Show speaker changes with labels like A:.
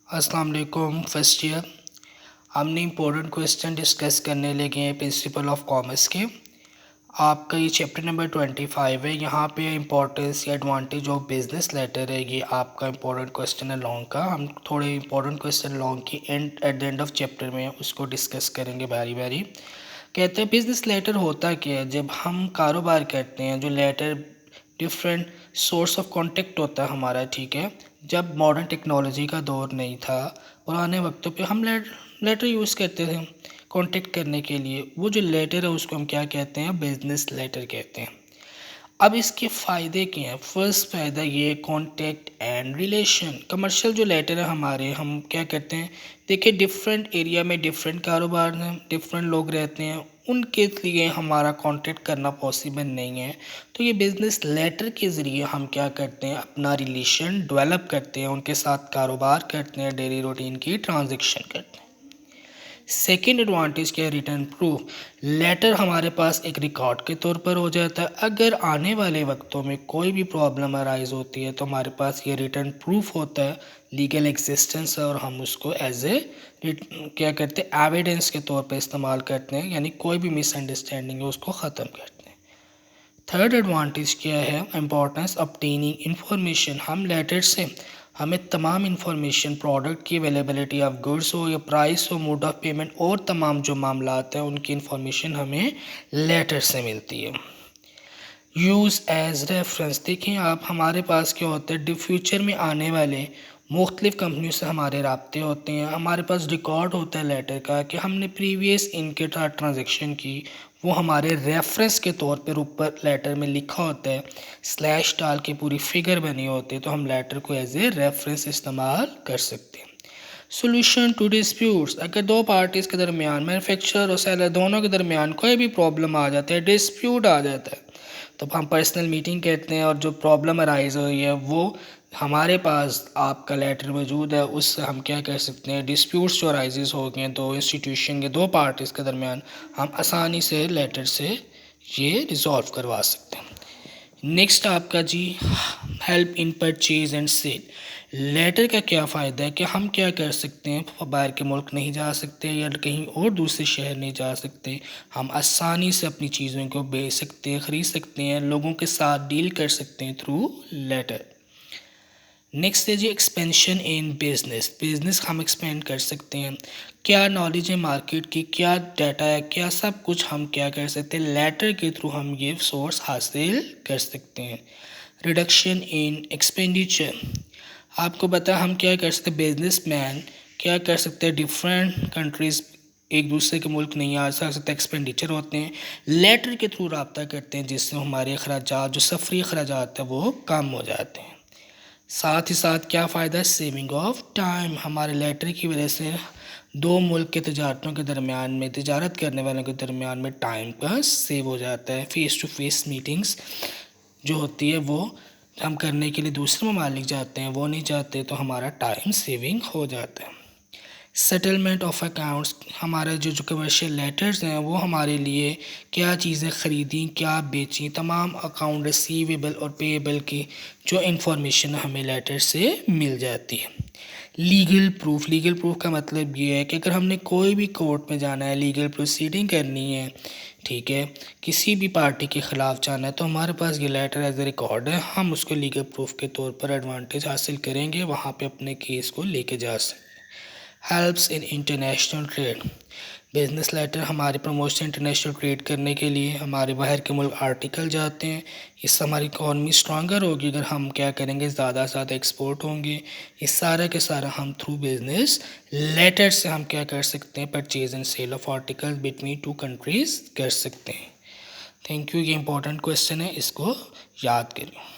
A: अस्सलाम वालेकुम first year. हमने इम्पोर्टेंट क्वेश्चन डिस्कस करने लगे हैं प्रिंसिपल ऑफ कॉमर्स के। आपका ये चैप्टर नंबर 25 है। यहाँ पे इम्पोर्टेंस या एडवांटेज ऑफ बिजनेस लेटर है, ये आपका इम्पोर्टेंट क्वेश्चन है लॉन्ग का। हम थोड़े इम्पोर्टेंट क्वेश्चन लॉन्ग की at the end of chapter में उसको डिस्कस करेंगे बारी बारी। कहते हैं बिजनेस लेटर होता क्या है। जब हम कारोबार करते हैं, जो letter different source of contact होता है हमारा, ठीक है। जब मॉडर्न टेक्नोलॉजी का दौर नहीं था, पुराने वक्तों पे हम लेटर यूज़ करते थे कांटेक्ट करने के लिए। वो जो लेटर है उसको हम क्या कहते हैं, बिजनेस लेटर कहते हैं। अब इसके फ़ायदे क्या हैं। फर्स्ट फ़ायदा ये कॉन्टेक्ट एंड रिलेशन। कमर्शियल जो लेटर है हमारे, हम क्या करते हैं, देखिए डिफरेंट एरिया में डिफरेंट कारोबार हैं, डिफरेंट लोग रहते हैं, उनके लिए हमारा कांटेक्ट करना पॉसिबल नहीं है। तो ये बिज़नेस लेटर के ज़रिए हम क्या करते हैं, अपना रिलेशन डेवलप करते हैं, उनके साथ कारोबार करते हैं, डेली रूटीन की ट्रांजेक्शन करते हैं। सेकेंड एडवांटेज क्या है, रिटर्न प्रूफ। लेटर हमारे पास एक रिकॉर्ड के तौर पर हो जाता है। अगर आने वाले वक्तों में कोई भी प्रॉब्लम अराइज होती है तो हमारे पास ये रिटर्न प्रूफ होता है, लीगल एग्जिस्टेंस है, और हम उसको एज ए क्या करते हैं, एविडेंस के तौर पर इस्तेमाल करते हैं, यानी कोई भी मिसअंडरस्टैंडिंग है उसको ख़त्म करते हैं। थर्ड एडवांटेज क्या है, इम्पोर्टेंस ऑब्टेनिंग इंफॉर्मेशन। हम लेटर से हमें तमाम इंफॉर्मेशन, प्रोडक्ट की अवेलेबिलिटी ऑफ गुड्स हो या प्राइस हो, मोड ऑफ पेमेंट और तमाम जो मामलात हैं उनकी इंफॉर्मेशन हमें लेटर से मिलती है। Use as reference. देखें आप, हमारे पास क्या होता है, फ्यूचर में आने वाले मुख्तलिफ़ कंपनियों से हमारे राब्ते होते हैं, हमारे पास रिकॉर्ड होता है लेटर का कि हमने प्रीवियस इनके साथ ट्रांजेक्शन की, वो हमारे रेफरेंस के तौर पर ऊपर लेटर में लिखा होता है, स्लैश डाल के पूरी फिगर बनी होती है, तो हम लेटर को एज ए रेफरेंस इस्तेमाल कर सकते हैं। Solution to disputes. अगर दो पार्टीज़ के दरमियान, मैन्युफैक्चरर और सेलर दोनों के दरमियान कोई भी प्रॉब्लम आ जाता है, डिस्प्यूट आ जाता है, तो हम पर्सनल मीटिंग कहते हैं, और जो प्रॉब्लम अराइज हुई है वो हमारे पास आपका लेटर मौजूद है, उससे हम क्या कर सकते हैं, डिस्प्यूट्स जो अराइजेस हो गए दो इंस्टीट्यूशन के, दो पार्टीज़ के दरमियान, हम आसानी से लेटर से ये रिजॉल्व करवा सकते हैं। नेक्स्ट आपका जी, help in purchase and sale. Letter का क्या फ़ायदा है कि हम क्या कर सकते हैं, बाहर के मुल्क नहीं जा सकते या कहीं और दूसरे शहर नहीं जा सकते, हम आसानी से अपनी चीज़ों को बेच सकते हैं, ख़रीद सकते हैं, लोगों के साथ डील कर सकते हैं थ्रू लेटर। नेक्स्ट है जी, एक्सपेंशन इन बिजनेस। बिजनेस हम एक्सपेंड कर सकते हैं, क्या नॉलेज है मार्केट की, क्या डाटा है, क्या सब कुछ हम क्या कर सकते हैं, लेटर के थ्रू हम ये सोर्स हासिल कर सकते हैं। Reduction in expenditure. आपको पता हम क्या कर सकते हैं, बिजनेस मैन क्या कर सकते हैं, डिफरेंट कंट्रीज़, एक दूसरे के मुल्क नहीं आ सकते, एक्सपेंडिचर होते हैं, लेटर के थ्रू रब्ता करते हैं, जिससे हमारे अखराजात, जो सफरी अखराजात है वो कम हो जाते हैं। साथ ही साथ क्या फ़ायदा है, सेविंग ऑफ टाइम। हमारे लेटर की वजह से दो मुल्क के तजारतों के दरमियान में, तजारत करने वालों के दरमियान में टाइम का सेव हो जाता है। फ़ेस टू फेस मीटिंग्स जो होती है वो हम करने के लिए दूसरे ममालिक जाते हैं, वो नहीं जाते, तो हमारा टाइम सेविंग हो जाता है। Settlement of accounts. हमारे जो कमर्शियल लेटर्स हैं वो हमारे लिए क्या चीज़ें ख़रीदी, क्या बेची, तमाम अकाउंट रिसीवेबल और पेएबल की जो इंफॉर्मेशन हमें लेटर से मिल जाती है। Legal proof. लीगल प्रूफ का मतलब ये है कि अगर हमने कोई भी कोर्ट में जाना है, लीगल प्रोसीडिंग करनी है, ठीक है, किसी भी पार्टी के ख़िलाफ़ जाना है, तो हमारे पास ये लेटर एज ए रिकॉर्ड है, हम उसको लीगल प्रूफ के तौर पर एडवांटेज हासिल करेंगे, वहाँ पे अपने केस को लेके जा सकते हैं। Helps in international trade. Business letter हमारे प्रमोशन इंटरनेशनल ट्रेड करने के लिए, हमारे बाहर के मुल्क आर्टिकल जाते हैं, इससे हमारी इकॉनमी स्ट्रॉन्गर होगी। अगर हम क्या करेंगे, ज़्यादा से ज़्यादा एक्सपोर्ट होंगे। इस सारा के सारा हम थ्रू बिजनेस लेटर से हम क्या कर सकते हैं, purchase and sale of article between two countries कर सकते हैं। Thank you. ये इंपॉर्टेंट क्वेश्चन है, इसको याद करिए।